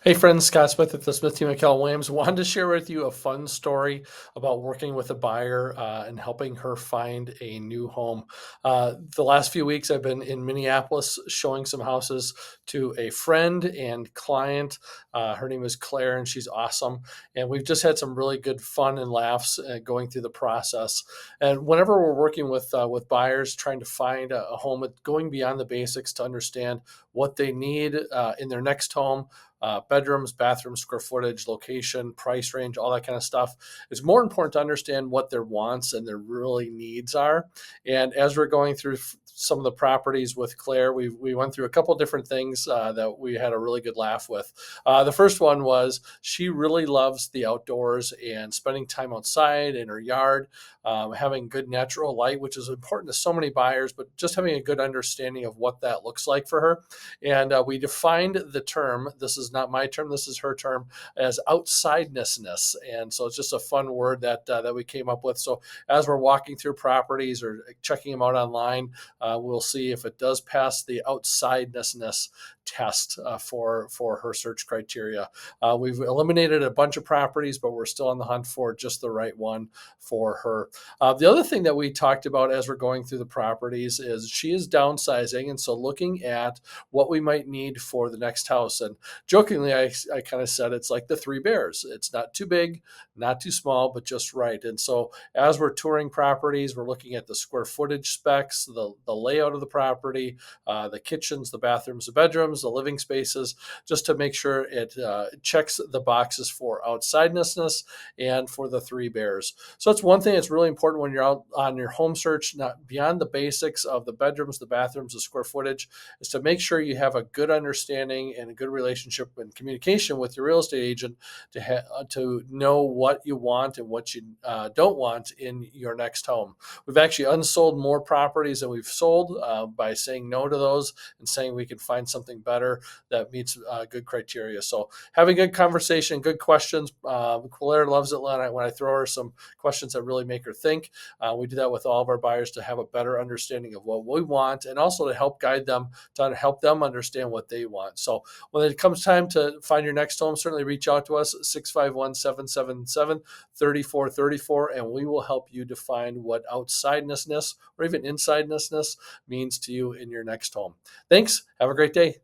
Hey friends, Scott Smith at the Smith team at Keller Williams. Wanted to share with you a fun story about working with a buyer and helping her find a new home. The last few weeks, I've been in Minneapolis showing some houses to a friend and client. Her name is Claire, and she's awesome. And we've just had some really good fun and laughs going through the process. And whenever we're working with buyers, trying to find a home, going beyond the basics to understand what they need in their next home, bedrooms, bathrooms, square footage, location, price range, all that kind of stuff. It's more important to understand what their wants and their really needs are. And as we're going through some of the properties with Claire, we went through a couple different things that we had a really good laugh with. The first one was she really loves the outdoors and spending time outside in her yard, having good natural light, which is important to so many buyers, but just having a good understanding of what that looks like for her. And we defined the term, this is not my term, this is her term, as outsidenessness. And so it's just a fun word that we came up with. So as we're walking through properties or checking them out online, we'll see if it does pass the outsidenessness test for her search criteria. We've eliminated a bunch of properties, but we're still on the hunt for just the right one for her. The other thing that we talked about as we're going through the properties is she is downsizing. And so looking at what we might need for the next house. And jokingly, I kind of said it's like the three bears. It's not too big, not too small, but just right. And so as we're touring properties, we're looking at the square footage specs, the layout of the property, the kitchens, the bathrooms, the bedrooms, the living spaces, just to make sure it checks the boxes for outsidenessness and for the three bears. So that's one thing that's really important when you're out on your home search, not beyond the basics of the bedrooms, the bathrooms, the square footage, is to make sure you have a good understanding and a good relationship and communication with your real estate agent to know what you want and what you don't want in your next home. We've actually unsold more properties than we've sold by saying no to those and saying we can find something better that meets good criteria. So having good conversation, good questions. Claire loves it when I throw her some questions that really make her think. We do that with all of our buyers to have a better understanding of what we want and also to help guide them, to help them understand what they want. So when it comes time to find your next home, certainly reach out to us, 651-777-3434, and we will help you define what outsidenessness or even insidenessness means to you in your next home. Thanks. Have a great day.